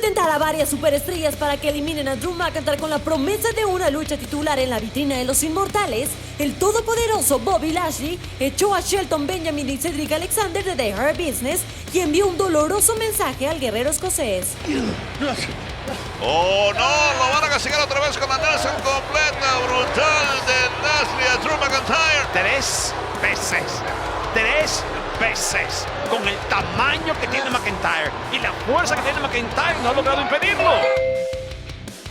tentar a varias superestrellas para que eliminen a Drew McIntyre con la promesa de una lucha titular en la vitrina de los inmortales, el todopoderoso Bobby Lashley echó a Shelton Benjamin y Cedric Alexander de The Hurt Business y envió un doloroso mensaje al guerrero escocés. ¡Oh, no! Lo van a castigar otra vez con la Nelson completa brutal de Lashley a Drew McIntyre. Tres veces. Con el tamaño que tiene McIntyre y la fuerza que tiene McIntyre, no ha logrado impedirlo.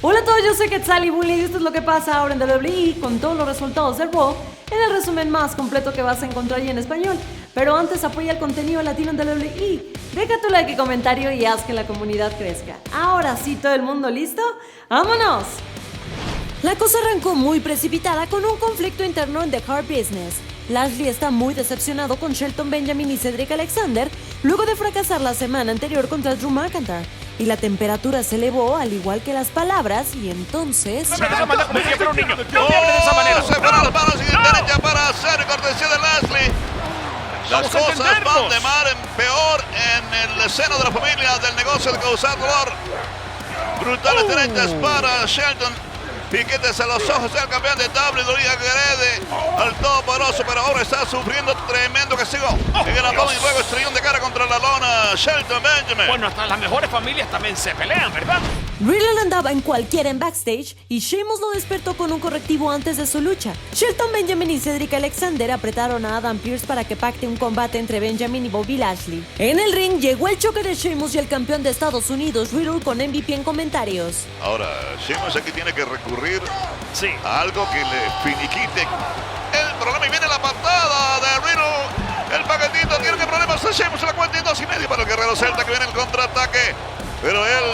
Hola a todos, yo soy Quetzal y Bully y esto es lo que pasa ahora en WWE con todos los resultados del Raw en el resumen más completo que vas a encontrar ahí en español. Pero antes apoya el contenido latino en WWE. Deja tu like y comentario y haz que la comunidad crezca. Ahora sí, todo el mundo listo, ¡vámonos! La cosa arrancó muy precipitada con un conflicto interno en The Hurt Business. Lashley está muy decepcionado con Shelton Benjamin y Cedric Alexander luego de fracasar la semana anterior contra Drew McIntyre. Y la temperatura se elevó al igual que las palabras y entonces... No me hables de esa manera como si yo fuera un niño. No me hables de esa manera. Se fueron las manos y derecha para hacer cortesía de Lashley. Las cosas van de mal en peor en el seno de la familia del negocio de causar dolor. Brutales derechas para Shelton. Piquetes a los ojos del campeón de WWE, agrede al todopoderoso, pero ahora está sufriendo tremendo castigo en el abdomen y luego estrellón de cara contra la lona Shelton Benjamin. Bueno, hasta las mejores familias también se pelean, ¿verdad? Riddle andaba en cualquiera en backstage y Sheamus lo despertó con un correctivo antes de su lucha. Shelton Benjamin y Cedric Alexander apretaron a Adam Pearce para que pacte un combate entre Benjamin y Bobby Lashley. En el ring llegó el choque de Sheamus y el campeón de Estados Unidos, Riddle, con MVP en comentarios. Ahora, Sheamus aquí tiene que recurrir Sí. a algo que le finiquite el problema y viene la patada de Riddle. El paquetito tiene que problemas de Sheamus en la cuenta y 2.5 para el guerrero celta que viene el contraataque, pero él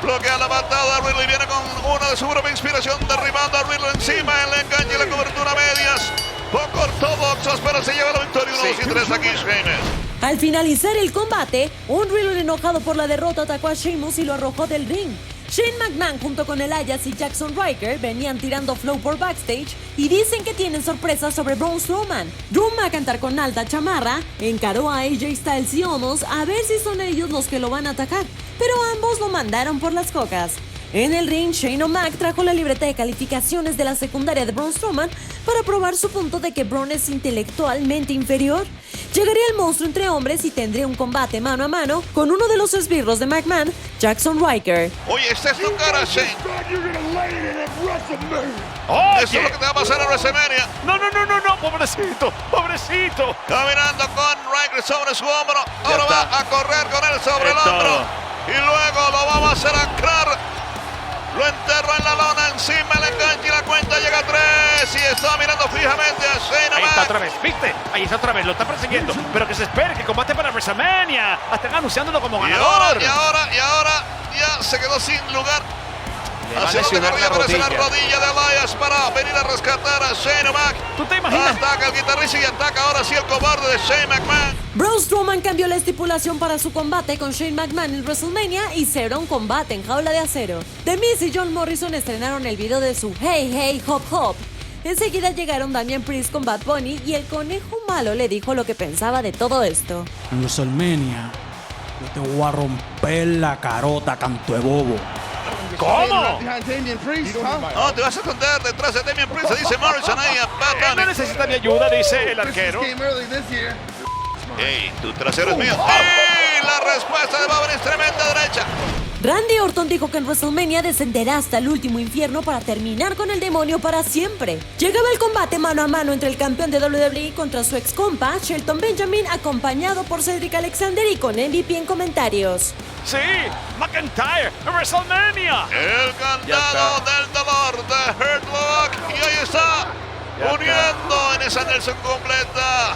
bloquea la patada de Riddle y viene con una de su propia inspiración, derribando a Riddle encima en el enganche y la cobertura medias. Poco ortodoxos, pero se lleva la victoria 1-2-3 aquí Sheamus. Al finalizar el combate, un Riddle enojado por la derrota atacó a Sheamus y lo arrojó del ring. Shane McMahon junto con Elias y Jackson Ryker venían tirando flow por backstage y dicen que tienen sorpresas sobre Braun Strowman. Drew McIntyre con alta chamarra encaró a AJ Styles y Omos a ver si son ellos los que lo van a atacar, pero ambos lo mandaron por las cocas. En el ring, Shane O'Mac trajo la libreta de calificaciones de la secundaria de Braun Strowman para probar su punto de que Braun es intelectualmente inferior. Llegaría el monstruo entre hombres y tendría un combate mano a mano con uno de los esbirros de McMahon, Jackson Ryker. Oye, esta es tu cara, Shane. Oye. Eso es lo que te va a pasar en WrestleMania. No, pobrecito. Caminando con Ryker sobre su hombro. Ahora va a correr con él sobre el hombro. Y luego lo vamos a hacer anclar. Lo enterró en la lona, encima el enganche y la cuenta llega a 3 y está mirando fijamente a Shane Ahí está O'Mac. otra vez, ¿viste? Ahí está otra vez, lo está persiguiendo. Pero que se espere, que combate para WrestleMania. Están anunciándolo como ganador. Y ahora ya se quedó sin lugar. Hacia donde corría aparece la rodilla de Elias para venir a rescatar a Shane O'Mac. ¿Tú te imaginas? Ataca el guitarrista y ataca ahora sí el cobarde de Shane McMahon. Braun Strowman cambió la estipulación para su combate con Shane McMahon en WrestleMania y será un combate en jaula de acero. The Miz y John Morrison estrenaron el video de su Hey Hey Hop Hop. Enseguida llegaron Damian Priest con Bad Bunny y el conejo malo le dijo lo que pensaba de todo esto. En WrestleMania yo te voy a romper la carota, canto de bobo. ¿Cómo? No, te vas a esconder detrás de Damian Priest, dice Morrison ahí a Bad Él no Bunny. necesita mi ayuda, dice el arquero. Hey, tu trasero es mío. ¡Hey! La respuesta de Bad Bunny es tremenda derecha. Randy Orton dijo que en WrestleMania descenderá hasta el último infierno para terminar con el demonio para siempre. Llegaba el combate mano a mano entre el campeón de WWE contra su ex compa, Shelton Benjamin, acompañado por Cedric Alexander y con MVP en comentarios. Sí, McIntyre en WrestleMania. El candado del dolor de Hurt Lock. Y ahí está, uniendo en esa Nelson completa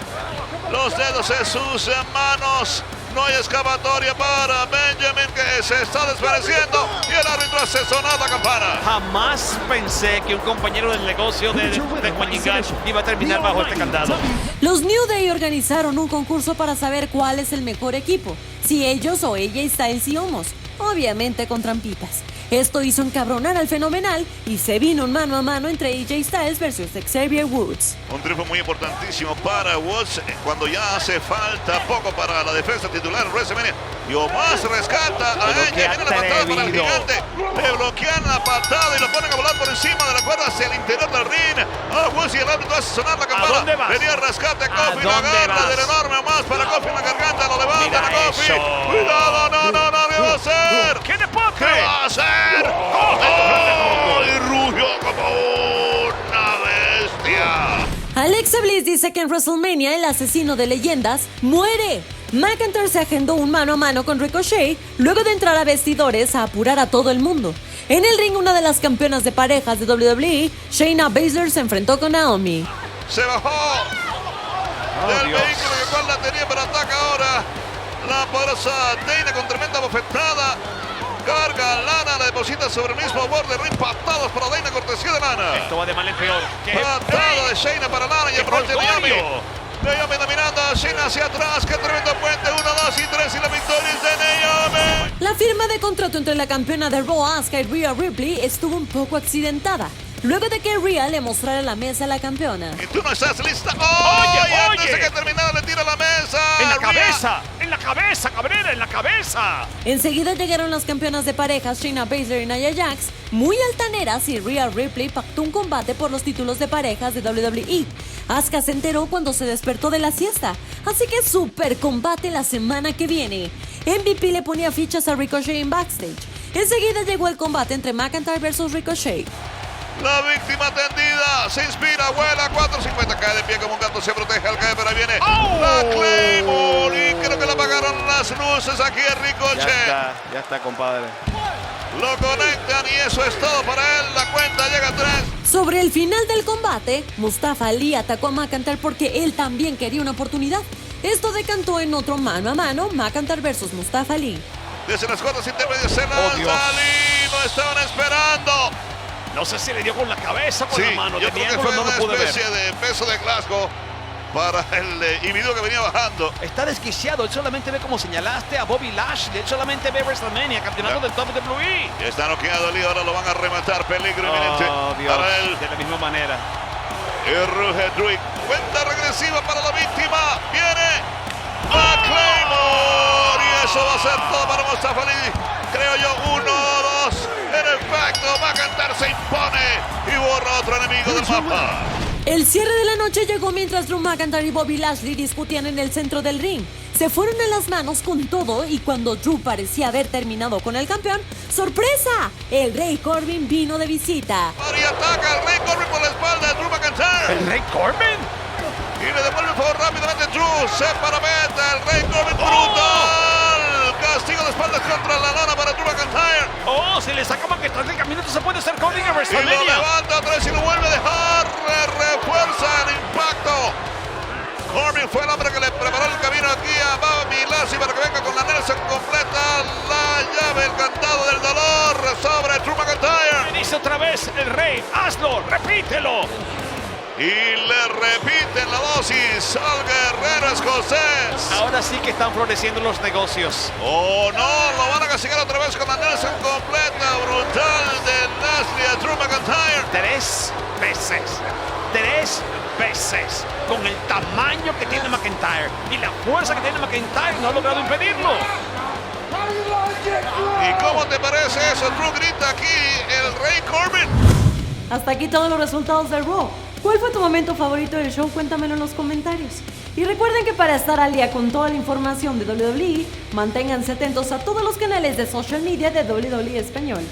los dedos en sus manos. No hay escapatoria para Benjamin, que se está desvaneciendo y el árbitro hace sonar la campana. Jamás pensé que un compañero del negocio de Juanigan iba a terminar bajo este candado. Los New Day organizaron un concurso para saber cuál es el mejor equipo, si ellos o AJ Styles y Omos, obviamente con trampitas. Esto hizo encabronar al Fenomenal y se vino un mano a mano entre AJ Styles versus Xavier Woods. Un triunfo muy importantísimo para Woods cuando ya hace falta poco para la defensa titular en WrestleMania. Y Omos rescata a AJ, viene la patada para el gigante. Le bloquean la patada y lo ponen a volar por encima de la cuerda hacia el interior del ring. Woods y el árbitro hace sonar la campana. dónde vas? Venía rescate, Kofi lo dónde agarra vas? del enorme Omos para Kofi en la garganta, lo levanta Mira a Kofi. eso. Cuidado, no, ¿qué va a hacer? ¡Qué deporte! ¿Qué va a hacer? ¡Oh! Y rugió como una bestia. Alexa Bliss dice que en WrestleMania el asesino de leyendas muere. McIntyre se agendó un mano a mano con Ricochet luego de entrar a vestidores a apurar a todo el mundo. En el ring, una de las campeonas de parejas de WWE, Shayna Baszler, se enfrentó con Naomi. Se bajó del Dios. vehículo que cual la tenía, pero ataca ahora la poderosa Dana con tremenda bofetada. Carga a Lana, la deposita sobre el mismo borde del ring. Patadas para Dana, cortesía de Lana. Esto va de mal en peor. ¡Qué Patada de Shayna para Lana y ¡Qué aprovecha Naomi. jolgorio! Naomi dominando a Shayna hacia atrás. ¡Qué tremendo puente! 1, 2 y 3 y la victoria es de Naomi. La firma de contrato entre la campeona de Raw, Asuka, y Rhea Ripley estuvo un poco accidentada, luego de que Rhea le mostrara la mesa a la campeona. ¿Y tú no estás lista? Antes de que terminara le tira la mesa. ¡En la Rhea. cabeza! ¡En la cabeza, Cabrera! ¡En la cabeza! Enseguida llegaron las campeonas de parejas Shayna Baszler y Nia Jax, muy altaneras, y Rhea Ripley pactó un combate por los títulos de parejas de WWE. Asuka se enteró cuando se despertó de la siesta, así que super combate la semana que viene. MVP le ponía fichas a Ricochet en backstage. Enseguida llegó el combate entre McIntyre versus Ricochet. La víctima tendida, se inspira, vuela, 450, cae de pie como un gato, se protege al caer, pero ahí viene la Claymore y creo que le apagaron las luces aquí a Ricochet. Ya está, compadre. Lo conectan y eso es todo para él, la cuenta llega a 3. Sobre el final del combate, Mustafa Ali atacó a McIntyre porque él también quería una oportunidad. Esto decantó en otro mano a mano, McIntyre versus Mustafa Ali. Desde las cuerdas intermedias se Dios. lanza Ali, lo estaban esperando. No sé si le dio con la cabeza o con Sí, la mano. yo De creo que miembro fue no una lo pude ver. especie de peso de Glasgow para el individuo que venía bajando. Está desquiciado. Él solamente ve, como señalaste, a Bobby Lashley. Él solamente ve WrestleMania, campeonato del WWE. Ya está noqueado Ali, ahora lo van a rematar, peligro inminente Oh, Dios. para él. De la misma manera. Y ruge Druid, cuenta regresiva para la víctima, viene la Claymore y eso va a ser todo para Mustafa Ali. Creo yo, 1, 2, en efecto, McIntyre se impone y borra a otro enemigo del mapa. El cierre de la noche llegó mientras Drew McIntyre y Bobby Lashley discutían en el centro del ring. Se fueron a las manos con todo y cuando Drew parecía haber terminado con el campeón, ¡sorpresa! El Rey Corbin vino de visita. Y ataca al Rey Corbin por la espalda de Drew McIntyre. ¿El Rey Corbin? Y le devuelve el favor rápidamente Drew. Se parameta el Rey Corbin brutal. Castigo de espaldas contra la lana para Drew McIntyre. ¡Oh! Si le saca McIntyre del camino, entonces puede ser Corbin a Y lo WrestleMania. levanta otra vez y lo vuelve a dejar. Refuerza el impacto. Corbin fue el hombre que le preparó el camino aquí a Bobby Lashley para que venga con la Nelson completa. La llave, el cantado del dolor sobre Drew McIntyre. Dice otra vez el Rey. ¡Hazlo! ¡Repítelo! Y le repiten la dosis al guerrero escocés. Ahora sí que están floreciendo los negocios. Oh no, lo van a castigar otra vez con la Nelson completa brutal de Lashley a Drew McIntyre. 3 veces. 3 veces. Con el tamaño que tiene McIntyre y la fuerza que tiene McIntyre, no ha logrado impedirlo. ¿Y cómo te parece eso? Drew grita aquí el Rey Corbin. Hasta aquí todos los resultados del Raw. ¿Cuál fue tu momento favorito del show? Cuéntamelo en los comentarios. Y recuerden que para estar al día con toda la información de WWE, manténganse atentos a todos los canales de social media de WWE Español.